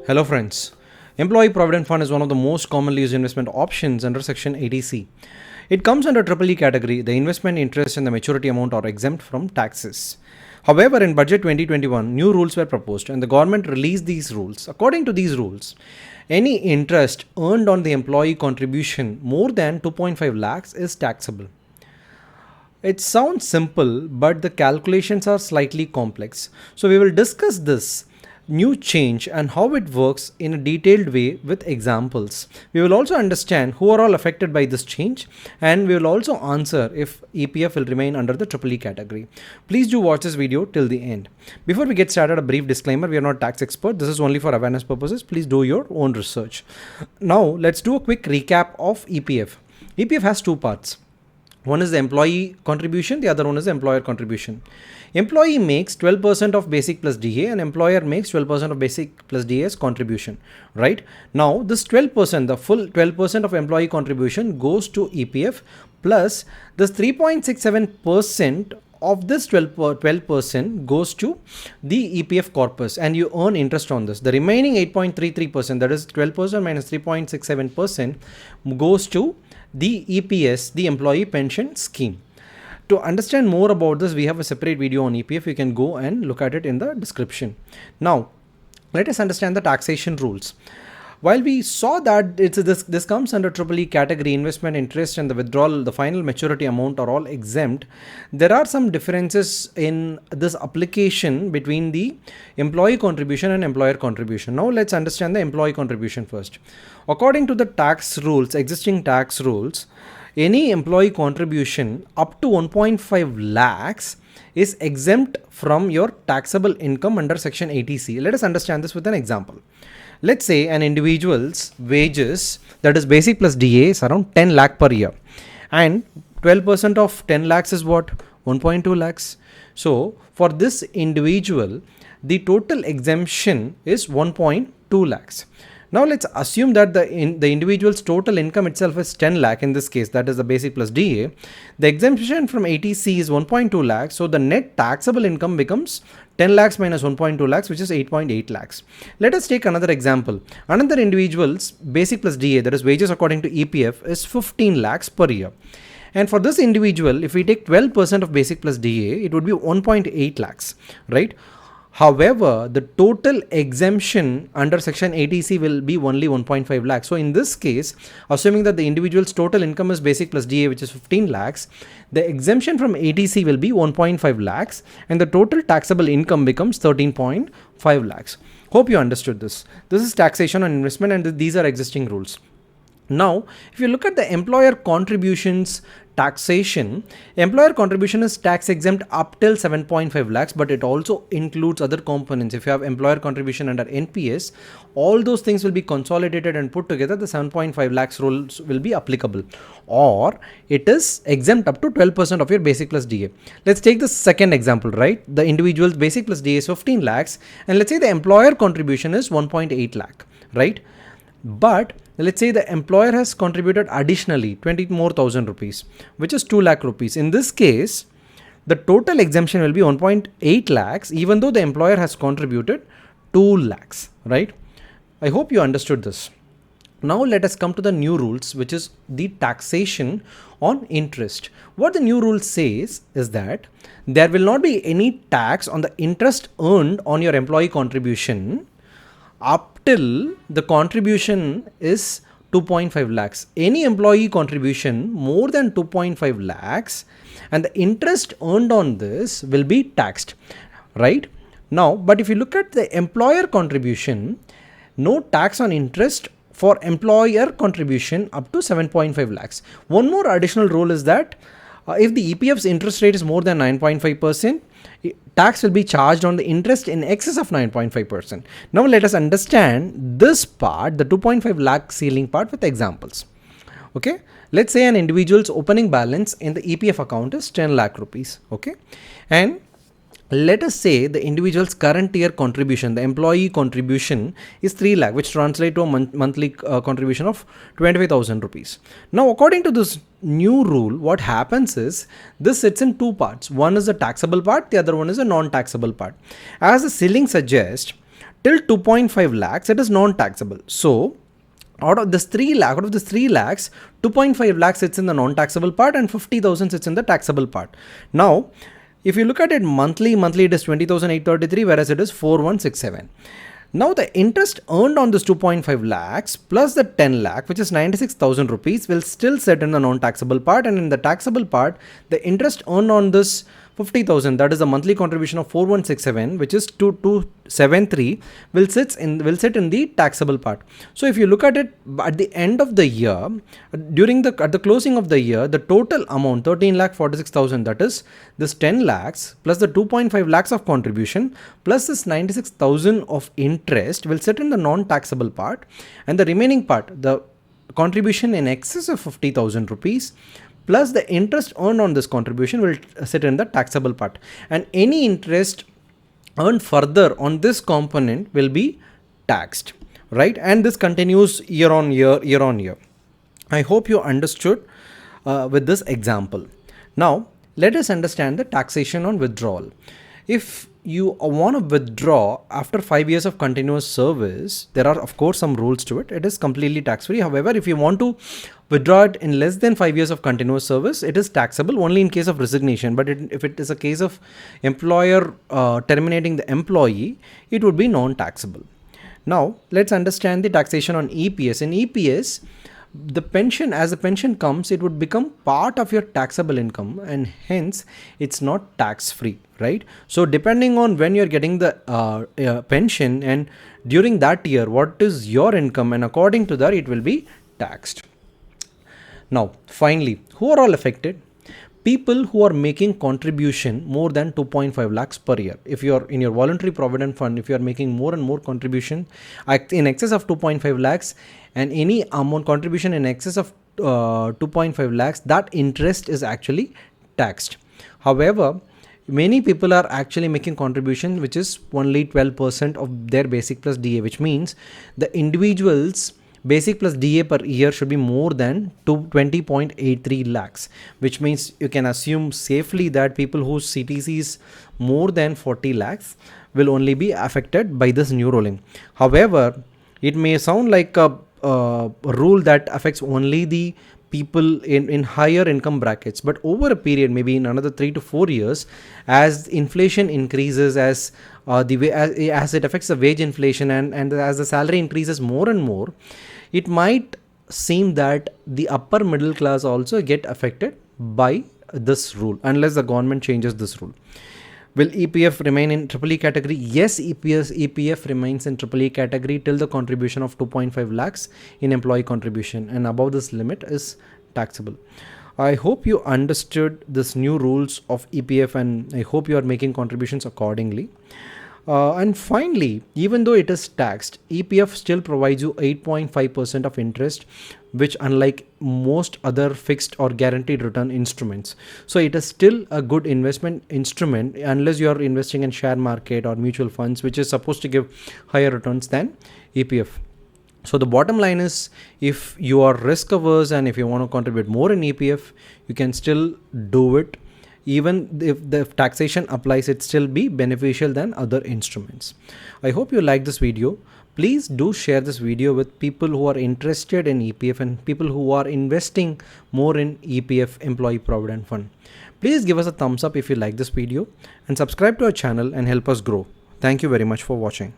Hello friends. Employee Provident Fund is one of the most commonly used investment options under Section 80C. It comes under EEE category. The investment interest and the maturity amount are exempt from taxes. However, in Budget 2021, new rules were proposed and the government released these rules. According to these rules, any interest earned on the employee contribution more than 2.5 lakhs is taxable. It sounds simple, but the calculations are slightly complex. So we will discuss this new change and how it works in a detailed way with examples. We will also understand who are all affected by this change, and we will also answer if EPF will remain under the EEE category. Please do watch this video till the end. Before we get started, a brief disclaimer: we are not tax expert. This is only for awareness purposes. Please do your own research. Now let's do a quick recap of EPF. EPF has two parts. One is the employee contribution, the other one is the employer contribution. Employee makes 12% of basic plus DA and employer makes 12% of basic plus DA as contribution, right? Now this 12%, the full 12% of employee contribution goes to EPF plus this 3.67% of this 12% goes to the EPF corpus and you earn interest on this. The remaining 8.33%, that is 12% minus 3.67%, goes to the EPS, the employee pension scheme. To understand more about this, we have a separate video on EPF. You can go and look at it in the description. Now, let us understand the taxation rules. While we saw that this comes under EEE category, investment interest and the withdrawal, the final maturity amount are all exempt, there are some differences in this application between the employee contribution and employer contribution. Now let's understand the employee contribution first. According to the tax rules, existing tax rules, any employee contribution up to 1.5 lakhs is exempt from your taxable income under Section 80C. Let us understand this with an example. Let's say an individual's wages, that is basic plus DA, is around 10 lakh per year, and 12% of 10 lakhs is what? 1.2 lakhs. So for this individual, the total exemption is 1.2 lakhs. Now let's assume that the individual's total income itself is 10 lakh in this case, that is the basic plus DA. The exemption from 80C is 1.2 lakhs, so the net taxable income becomes 10 lakhs minus 1.2 lakhs, which is 8.8 lakhs. Let us take another example. Another individual's basic plus DA, that is wages according to EPF, is 15 lakhs per year. And for this individual, if we take 12% of basic plus DA, it would be 1.8 lakhs, right? However, the total exemption under Section 80C will be only 1.5 lakhs. So in this case, assuming that the individual's total income is basic plus DA, which is 15 lakhs, the exemption from 80C will be 1.5 lakhs and the total taxable income becomes 13.5 lakhs. Hope you understood this. This is taxation on investment and these are existing rules. Now, if you look at the employer contributions taxation, employer contribution is tax exempt up till 7.5 lakhs, but it also includes other components. If you have employer contribution under NPS, all those things will be consolidated and put together. The 7.5 lakhs rules will be applicable, or it is exempt up to 12% of your basic plus DA. Let's take the second example, right? The individual's basic plus DA is 15 lakhs, and let's say the employer contribution is 1.8 lakh, right? But let's say the employer has contributed additionally 20 more thousand rupees, which is 2 lakh rupees. In this case, the total exemption will be 1.8 lakhs, even though the employer has contributed 2 lakhs, right? I hope you understood this. Now let us come to the new rules, which is the taxation on interest. What the new rule says is that there will not be any tax on the interest earned on your employee contribution up till the contribution is 2.5 lakhs. Any employee contribution more than 2.5 lakhs and the interest earned on this will be taxed, right? Now, but if you look at the employer contribution, no tax on interest for employer contribution up to 7.5 lakhs. One more additional rule is that if the EPF's interest rate is more than 9.5%, tax will be charged on the interest in excess of 9.5%. Now let us understand this part, the 2.5 lakh ceiling part, with examples. Okay, let's say an individual's opening balance in the EPF account is 10 lakh rupees. Okay, and let us say the individual's current year contribution, the employee contribution, is 3 lakh, which translates to a monthly contribution of 25,000 rupees. Now, according to this new rule, what happens is this sits in two parts. One is the taxable part, the other one is a non-taxable part. As the ceiling suggests, till 2.5 lakhs, it is non-taxable. So out of this 3 lakhs, 2.5 lakhs sits in the non-taxable part and 50,000 sits in the taxable part. Now, if you look at it monthly it is 20,833, whereas it is 4167. Now the interest earned on this 2.5 lakhs plus the 10 lakh, which is 96,000 rupees, will still sit in the non-taxable part, and in the taxable part, the interest earned on this 50,000, that is the monthly contribution of 4167, which is 2273, will sit in the taxable part. So if you look at it at the end of the year, at the closing of the year, the total amount 13,46,000, that is this 10 lakhs plus the 2.5 lakhs of contribution plus this 96,000 of interest will sit in the non-taxable part, and the remaining part, the contribution in excess of 50,000 rupees plus the interest earned on this contribution, will sit in the taxable part, and any interest earned further on this component will be taxed, right? And this continues year on year. I hope you understood with this example. Now let us understand the taxation on withdrawal. If you want to withdraw after 5 years of continuous service, there are of course some rules to it. It is completely tax free. However, if you want to withdraw it in less than 5 years of continuous service, it is taxable only in case of resignation. But if it is a case of employer terminating the employee, it would be non-taxable. Now let's understand the taxation on EPS. In EPS, the pension, as the pension comes, it would become part of your taxable income, and hence it's not tax free, right? So depending on when you're getting the pension and during that year what is your income, and according to that it will be taxed. Now finally, who are all affected? People who are making contribution more than 2.5 lakhs per year. If you are in your voluntary provident fund, if you are making more and more contribution in excess of 2.5 lakhs and any amount contribution in excess of 2.5 lakhs, that interest is actually taxed. However, many people are actually making contribution which is only 12% of their basic plus DA, which means the individuals basic plus DA per year should be more than 20.83 lakhs, which means you can assume safely that people whose CTC is more than 40 lakhs will only be affected by this new ruling. However, it may sound like a rule that affects only the people in higher income brackets, but over a period, maybe in another 3 to 4 years, as inflation increases, as it affects the wage inflation, and as the salary increases more and more, it might seem that the upper middle class also get affected by this rule, unless the government changes this rule. Will EPF remain in EEE category? Yes, EPF remains in EEE category till the contribution of 2.5 lakhs in employee contribution, and above this limit is taxable. I hope you understood this new rules of EPF, and I hope you are making contributions accordingly. And finally, even though it is taxed, EPF still provides you 8.5% of interest, which unlike most other fixed or guaranteed return instruments. So it is still a good investment instrument unless you are investing in share market or mutual funds, which is supposed to give higher returns than EPF. So the bottom line is, if you are risk averse and if you want to contribute more in EPF, you can still do it. Even if the taxation applies, it still be beneficial than other instruments. I hope you like this video. Please do share this video with people who are interested in EPF and people who are investing more in EPF, Employee Provident Fund. Please give us a thumbs up if you like this video and subscribe to our channel and help us grow. Thank you very much for watching.